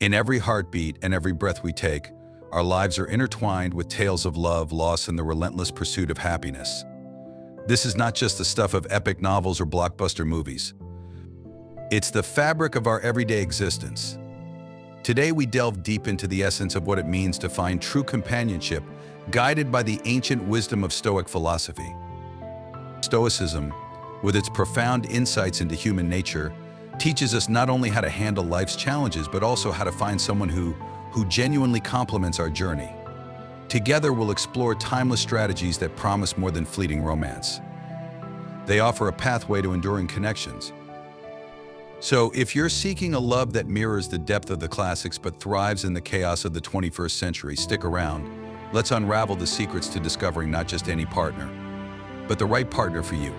In every heartbeat and every breath we take, our lives are intertwined with tales of love, loss, and the relentless pursuit of happiness. This is not just the stuff of epic novels or blockbuster movies. It's the fabric of our everyday existence. Today we delve deep into the essence of what it means to find true companionship, guided by the ancient wisdom of Stoic philosophy. Stoicism, with its profound insights into human nature, teaches us not only how to handle life's challenges, but also how to find someone who genuinely complements our journey. Together, we'll explore timeless strategies that promise more than fleeting romance. They offer a pathway to enduring connections. So, if you're seeking a love that mirrors the depth of the classics but thrives in the chaos of the 21st century, stick around. Let's unravel the secrets to discovering not just any partner, but the right partner for you.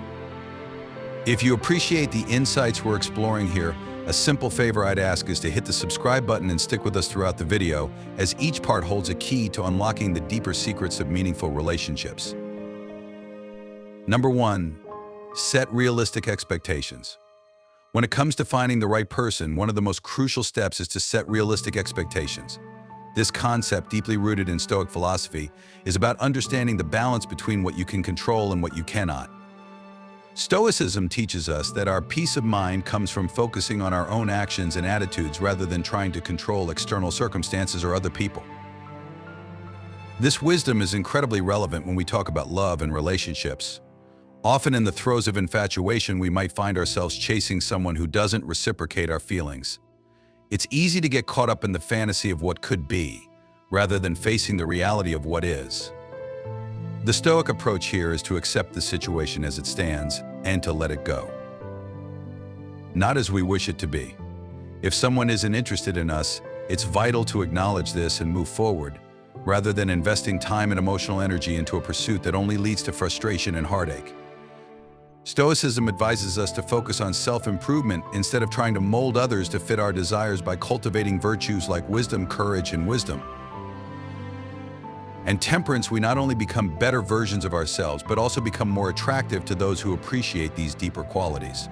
If you appreciate the insights we're exploring here, a simple favor I'd ask is to hit the subscribe button and stick with us throughout the video, as each part holds a key to unlocking the deeper secrets of meaningful relationships. Number 1. Set realistic expectations. When it comes to finding the right person, one of the most crucial steps is to set realistic expectations. This concept, deeply rooted in Stoic philosophy, is about understanding the balance between what you can control and what you cannot. Stoicism teaches us that our peace of mind comes from focusing on our own actions and attitudes rather than trying to control external circumstances or other people. This wisdom is incredibly relevant when we talk about love and relationships. Often in the throes of infatuation, we might find ourselves chasing someone who doesn't reciprocate our feelings. It's easy to get caught up in the fantasy of what could be, rather than facing the reality of what is. The Stoic approach here is to accept the situation as it stands and to let it go. Not as we wish it to be. If someone isn't interested in us, it's vital to acknowledge this and move forward, rather than investing time and emotional energy into a pursuit that only leads to frustration and heartache. Stoicism advises us to focus on self-improvement instead of trying to mold others to fit our desires by cultivating virtues like wisdom, courage, and wisdom. And temperance, we not only become better versions of ourselves, but also become more attractive to those who appreciate these deeper qualities.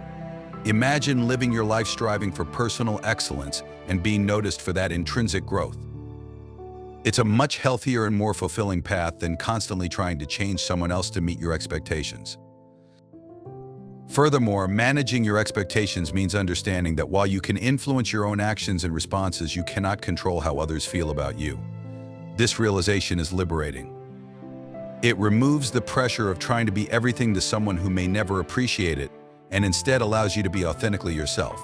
Imagine living your life striving for personal excellence and being noticed for that intrinsic growth. It's a much healthier and more fulfilling path than constantly trying to change someone else to meet your expectations. Furthermore, managing your expectations means understanding that while you can influence your own actions and responses, you cannot control how others feel about you. This realization is liberating. It removes the pressure of trying to be everything to someone who may never appreciate it, and instead allows you to be authentically yourself.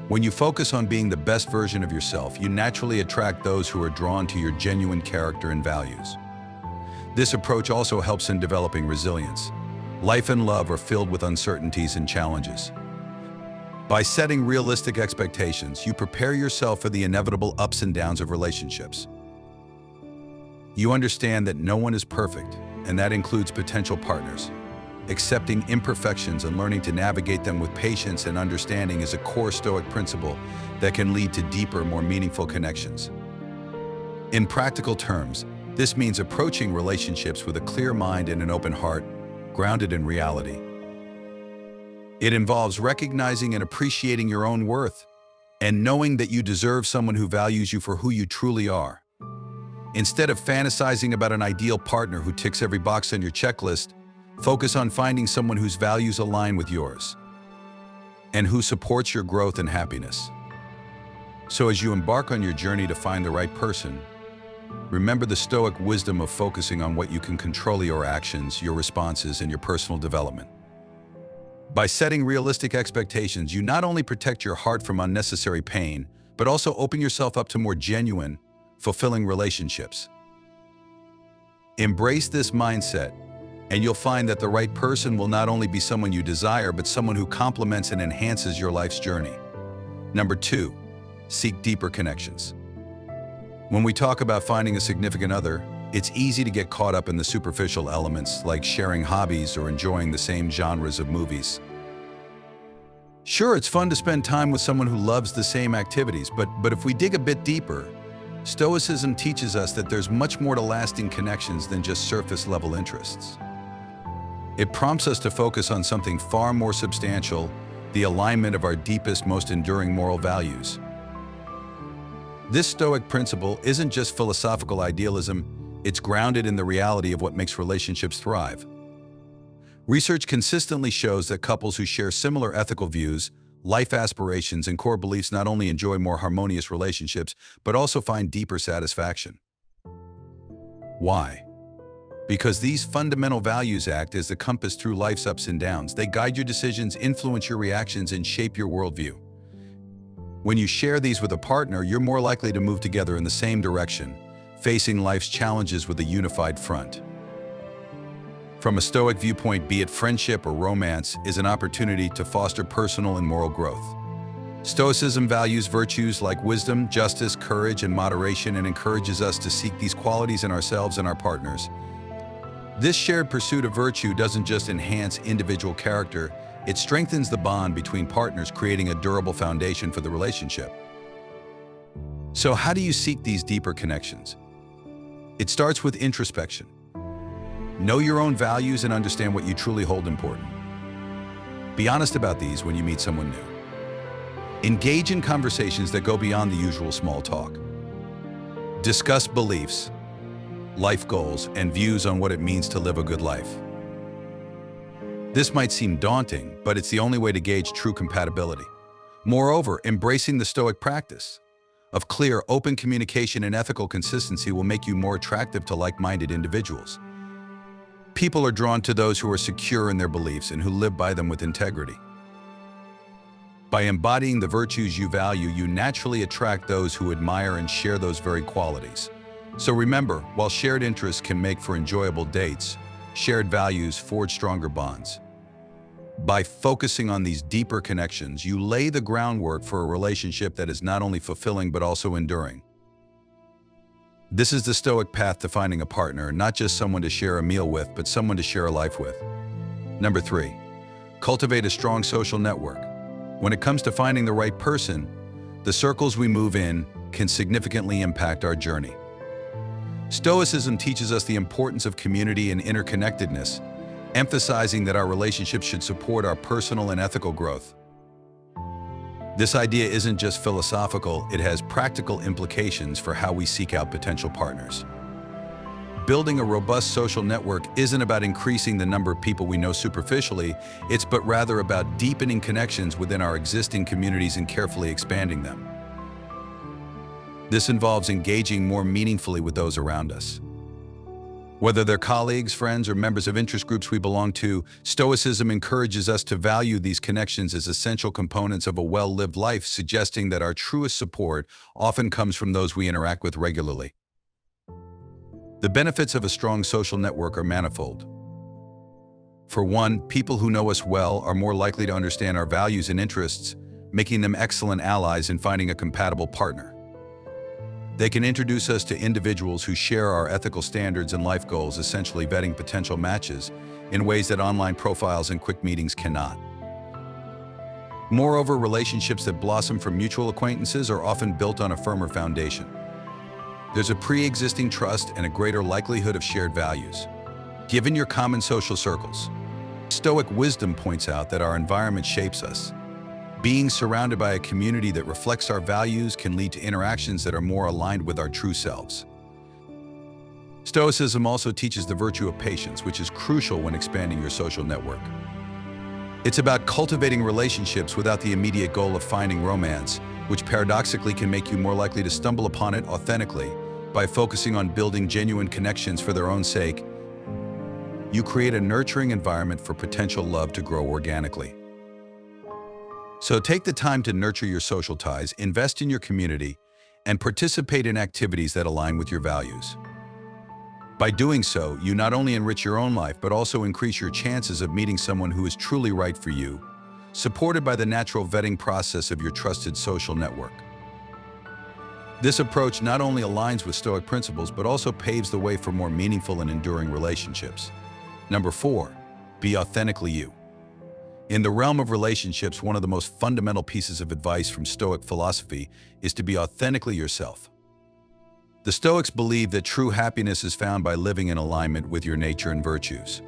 When you focus on being the best version of yourself, you naturally attract those who are drawn to your genuine character and values. This approach also helps in developing resilience. Life and love are filled with uncertainties and challenges. By setting realistic expectations, you prepare yourself for the inevitable ups and downs of relationships. You understand that no one is perfect, and that includes potential partners. Accepting imperfections and learning to navigate them with patience and understanding is a core Stoic principle that can lead to deeper, more meaningful connections. In practical terms, this means approaching relationships with a clear mind and an open heart, grounded in reality. It involves recognizing and appreciating your own worth and knowing that you deserve someone who values you for who you truly are. Instead of fantasizing about an ideal partner who ticks every box on your checklist, focus on finding someone whose values align with yours and who supports your growth and happiness. So as you embark on your journey to find the right person, remember the Stoic wisdom of focusing on what you can control: your actions, your responses, and your personal development. By setting realistic expectations, you not only protect your heart from unnecessary pain, but also open yourself up to more genuine, fulfilling relationships. Embrace this mindset, and you'll find that the right person will not only be someone you desire, but someone who complements and enhances your life's journey. Number 2, seek deeper connections. When we talk about finding a significant other, it's easy to get caught up in the superficial elements like sharing hobbies or enjoying the same genres of movies. Sure, it's fun to spend time with someone who loves the same activities, but if we dig a bit deeper, Stoicism teaches us that there's much more to lasting connections than just surface-level interests. It prompts us to focus on something far more substantial: the alignment of our deepest, most enduring moral values. This Stoic principle isn't just philosophical idealism, it's grounded in the reality of what makes relationships thrive. Research consistently shows that couples who share similar ethical views, life aspirations, and core beliefs not only enjoy more harmonious relationships, but also find deeper satisfaction. Why? Because these fundamental values act as the compass through life's ups and downs. They guide your decisions, influence your reactions, and shape your worldview. When you share these with a partner, you're more likely to move together in the same direction, facing life's challenges with a unified front. From a Stoic viewpoint, be it friendship or romance, is an opportunity to foster personal and moral growth. Stoicism values virtues like wisdom, justice, courage, and moderation, and encourages us to seek these qualities in ourselves and our partners. This shared pursuit of virtue doesn't just enhance individual character, it strengthens the bond between partners, creating a durable foundation for the relationship. So how do you seek these deeper connections? It starts with introspection. Know your own values and understand what you truly hold important. Be honest about these when you meet someone new. Engage in conversations that go beyond the usual small talk. Discuss beliefs, life goals, and views on what it means to live a good life. This might seem daunting, but it's the only way to gauge true compatibility. Moreover, embracing the Stoic practice of clear, open communication and ethical consistency will make you more attractive to like-minded individuals. People are drawn to those who are secure in their beliefs and who live by them with integrity. By embodying the virtues you value, you naturally attract those who admire and share those very qualities. So remember, while shared interests can make for enjoyable dates, shared values forge stronger bonds. By focusing on these deeper connections, you lay the groundwork for a relationship that is not only fulfilling but also enduring. This is the Stoic path to finding a partner, not just someone to share a meal with, but someone to share a life with. Number 3, cultivate a strong social network. When it comes to finding the right person, the circles we move in can significantly impact our journey. Stoicism teaches us the importance of community and interconnectedness, emphasizing that our relationships should support our personal and ethical growth. This idea isn't just philosophical, it has practical implications for how we seek out potential partners. Building a robust social network isn't about increasing the number of people we know superficially, it's but rather about deepening connections within our existing communities and carefully expanding them. This involves engaging more meaningfully with those around us. Whether they're colleagues, friends, or members of interest groups we belong to, Stoicism encourages us to value these connections as essential components of a well-lived life, suggesting that our truest support often comes from those we interact with regularly. The benefits of a strong social network are manifold. For one, people who know us well are more likely to understand our values and interests, making them excellent allies in finding a compatible partner. They can introduce us to individuals who share our ethical standards and life goals, essentially vetting potential matches in ways that online profiles and quick meetings cannot. Moreover, relationships that blossom from mutual acquaintances are often built on a firmer foundation. There's a pre-existing trust and a greater likelihood of shared values, given your common social circles. Stoic wisdom points out that our environment shapes us. Being surrounded by a community that reflects our values can lead to interactions that are more aligned with our true selves. Stoicism also teaches the virtue of patience, which is crucial when expanding your social network. It's about cultivating relationships without the immediate goal of finding romance, which paradoxically can make you more likely to stumble upon it authentically. By focusing on building genuine connections for their own sake, you create a nurturing environment for potential love to grow organically. So take the time to nurture your social ties, invest in your community, and participate in activities that align with your values. By doing so, you not only enrich your own life, but also increase your chances of meeting someone who is truly right for you, supported by the natural vetting process of your trusted social network. This approach not only aligns with Stoic principles, but also paves the way for more meaningful and enduring relationships. Number 4, be authentically you. In the realm of relationships, one of the most fundamental pieces of advice from Stoic philosophy is to be authentically yourself. The Stoics believe that true happiness is found by living in alignment with your nature and virtues.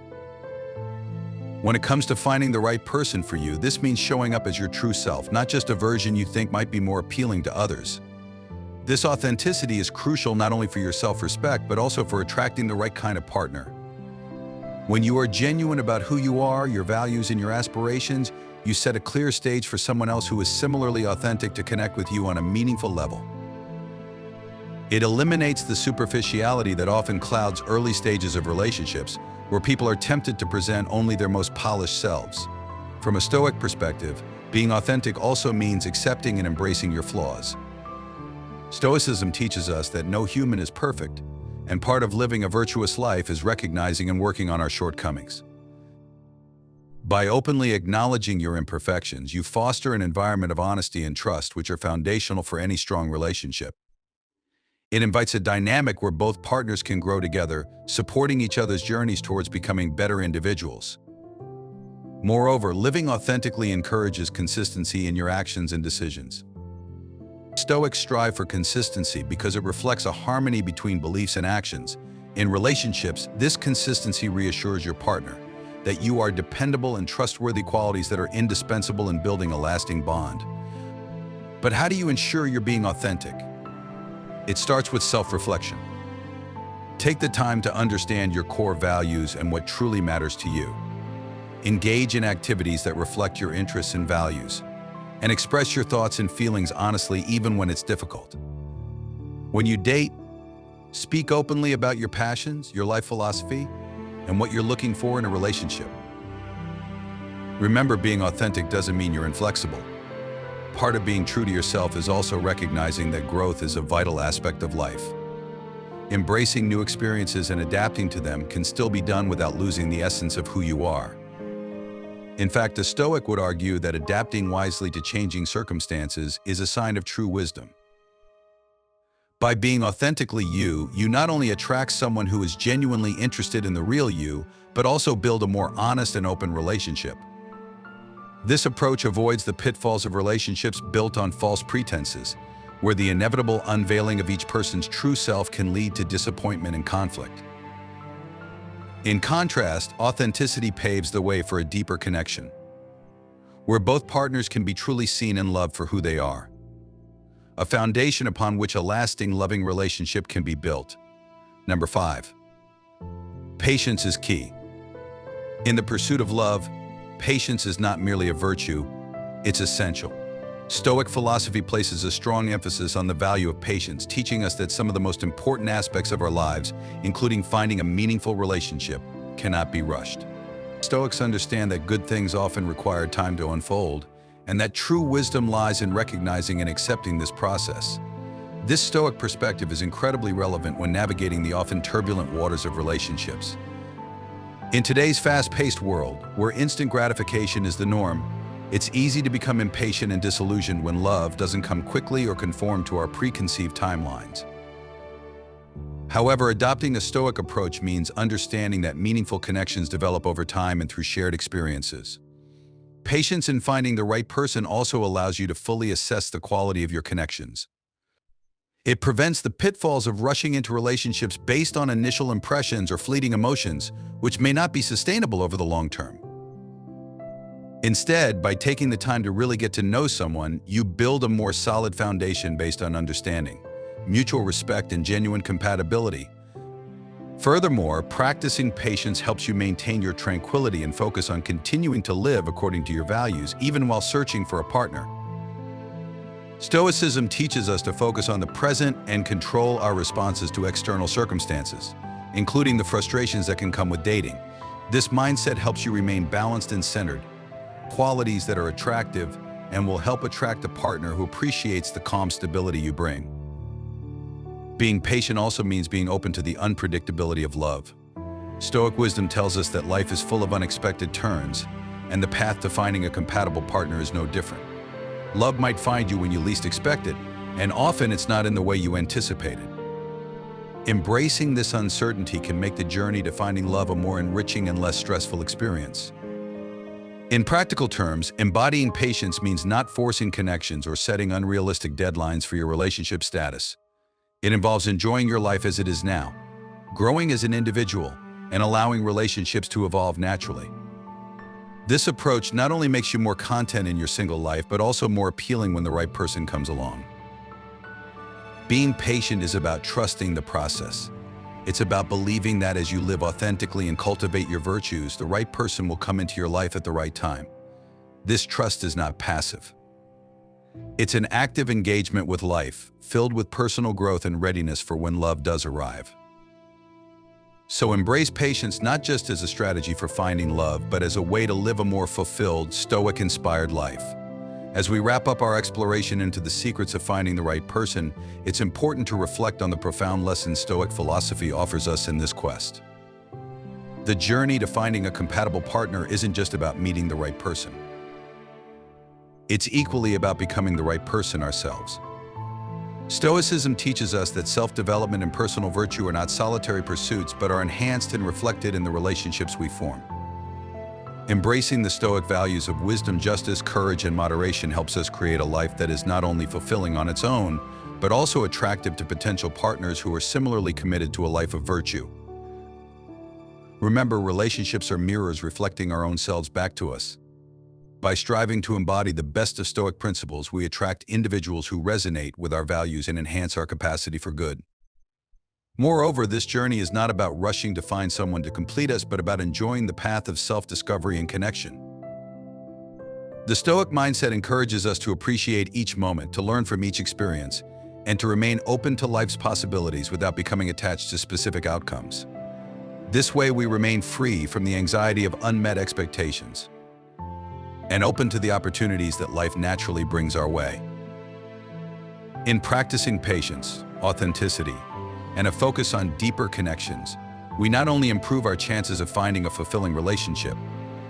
When it comes to finding the right person for you, this means showing up as your true self, not just a version you think might be more appealing to others. This authenticity is crucial not only for your self-respect, but also for attracting the right kind of partner. When you are genuine about who you are, your values, and your aspirations, you set a clear stage for someone else who is similarly authentic to connect with you on a meaningful level. It eliminates the superficiality that often clouds early stages of relationships, where people are tempted to present only their most polished selves. From a Stoic perspective, being authentic also means accepting and embracing your flaws. Stoicism teaches us that no human is perfect, and part of living a virtuous life is recognizing and working on our shortcomings. By openly acknowledging your imperfections, you foster an environment of honesty and trust, which are foundational for any strong relationship. It invites a dynamic where both partners can grow together, supporting each other's journeys towards becoming better individuals. Moreover, living authentically encourages consistency in your actions and decisions. Stoics strive for consistency because it reflects a harmony between beliefs and actions. In relationships, this consistency reassures your partner that you are dependable and trustworthy, qualities that are indispensable in building a lasting bond. But how do you ensure you're being authentic? It starts with self-reflection. Take the time to understand your core values and what truly matters to you. Engage in activities that reflect your interests and values, and express your thoughts and feelings honestly, even when it's difficult. When you date, speak openly about your passions, your life philosophy, and what you're looking for in a relationship. Remember, being authentic doesn't mean you're inflexible. Part of being true to yourself is also recognizing that growth is a vital aspect of life. Embracing new experiences and adapting to them can still be done without losing the essence of who you are. In fact, a Stoic would argue that adapting wisely to changing circumstances is a sign of true wisdom. By being authentically you, you not only attract someone who is genuinely interested in the real you, but also build a more honest and open relationship. This approach avoids the pitfalls of relationships built on false pretenses, where the inevitable unveiling of each person's true self can lead to disappointment and conflict. In contrast, authenticity paves the way for a deeper connection, where both partners can be truly seen and loved for who they are. A foundation upon which a lasting, loving relationship can be built. Number 5. Patience is key. In the pursuit of love, patience is not merely a virtue, it's essential. Stoic philosophy places a strong emphasis on the value of patience, teaching us that some of the most important aspects of our lives, including finding a meaningful relationship, cannot be rushed. Stoics understand that good things often require time to unfold, and that true wisdom lies in recognizing and accepting this process. This Stoic perspective is incredibly relevant when navigating the often turbulent waters of relationships. In today's fast-paced world, where instant gratification is the norm, it's easy to become impatient and disillusioned when love doesn't come quickly or conform to our preconceived timelines. However, adopting a Stoic approach means understanding that meaningful connections develop over time and through shared experiences. Patience in finding the right person also allows you to fully assess the quality of your connections. It prevents the pitfalls of rushing into relationships based on initial impressions or fleeting emotions, which may not be sustainable over the long term. Instead, by taking the time to really get to know someone, you build a more solid foundation based on understanding, mutual respect, and genuine compatibility. Furthermore, practicing patience helps you maintain your tranquility and focus on continuing to live according to your values, even while searching for a partner. Stoicism teaches us to focus on the present and control our responses to external circumstances, including the frustrations that can come with dating. This mindset helps you remain balanced and centered, qualities that are attractive and will help attract a partner who appreciates the calm stability you bring. Being patient also means being open to the unpredictability of love. Stoic wisdom tells us that life is full of unexpected turns, and the path to finding a compatible partner is no different. Love might find you when you least expect it, and often it's not in the way you anticipated. Embracing this uncertainty can make the journey to finding love a more enriching and less stressful experience. In practical terms, embodying patience means not forcing connections or setting unrealistic deadlines for your relationship status. It involves enjoying your life as it is now, growing as an individual, and allowing relationships to evolve naturally. This approach not only makes you more content in your single life, but also more appealing when the right person comes along. Being patient is about trusting the process. It's about believing that as you live authentically and cultivate your virtues, the right person will come into your life at the right time. This trust is not passive. It's an active engagement with life, filled with personal growth and readiness for when love does arrive. So embrace patience not just as a strategy for finding love, but as a way to live a more fulfilled, Stoic-inspired life. As we wrap up our exploration into the secrets of finding the right person, it's important to reflect on the profound lessons Stoic philosophy offers us in this quest. The journey to finding a compatible partner isn't just about meeting the right person. It's equally about becoming the right person ourselves. Stoicism teaches us that self-development and personal virtue are not solitary pursuits, but are enhanced and reflected in the relationships we form. Embracing the Stoic values of wisdom, justice, courage, and moderation helps us create a life that is not only fulfilling on its own, but also attractive to potential partners who are similarly committed to a life of virtue. Remember, relationships are mirrors reflecting our own selves back to us. By striving to embody the best of Stoic principles, we attract individuals who resonate with our values and enhance our capacity for good. Moreover, this journey is not about rushing to find someone to complete us, but about enjoying the path of self-discovery and connection. The Stoic mindset encourages us to appreciate each moment, to learn from each experience, and to remain open to life's possibilities without becoming attached to specific outcomes. This way, we remain free from the anxiety of unmet expectations and open to the opportunities that life naturally brings our way. In practicing patience, authenticity, and a focus on deeper connections, we not only improve our chances of finding a fulfilling relationship,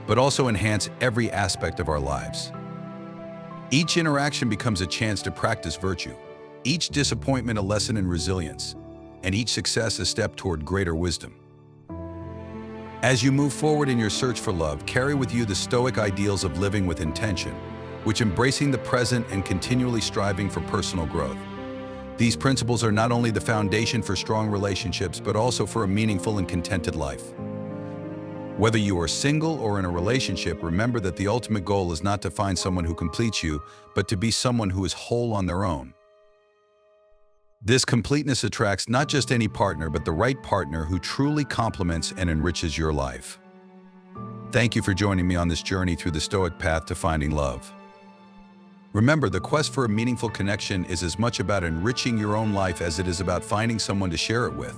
but also enhance every aspect of our lives. Each interaction becomes a chance to practice virtue, each disappointment a lesson in resilience, and each success a step toward greater wisdom. As you move forward in your search for love, carry with you the Stoic ideals of living with intention, which embracing the present and continually striving for personal growth. These principles are not only the foundation for strong relationships, but also for a meaningful and contented life. Whether you are single or in a relationship, remember that the ultimate goal is not to find someone who completes you, but to be someone who is whole on their own. This completeness attracts not just any partner, but the right partner who truly complements and enriches your life. Thank you for joining me on this journey through the Stoic path to finding love. Remember, the quest for a meaningful connection is as much about enriching your own life as it is about finding someone to share it with.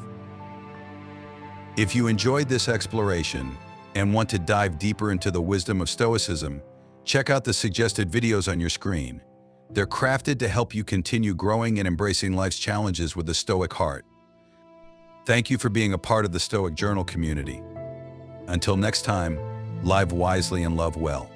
If you enjoyed this exploration and want to dive deeper into the wisdom of Stoicism, check out the suggested videos on your screen. They're crafted to help you continue growing and embracing life's challenges with a Stoic heart. Thank you for being a part of the Stoic Journal community. Until next time, live wisely and love well.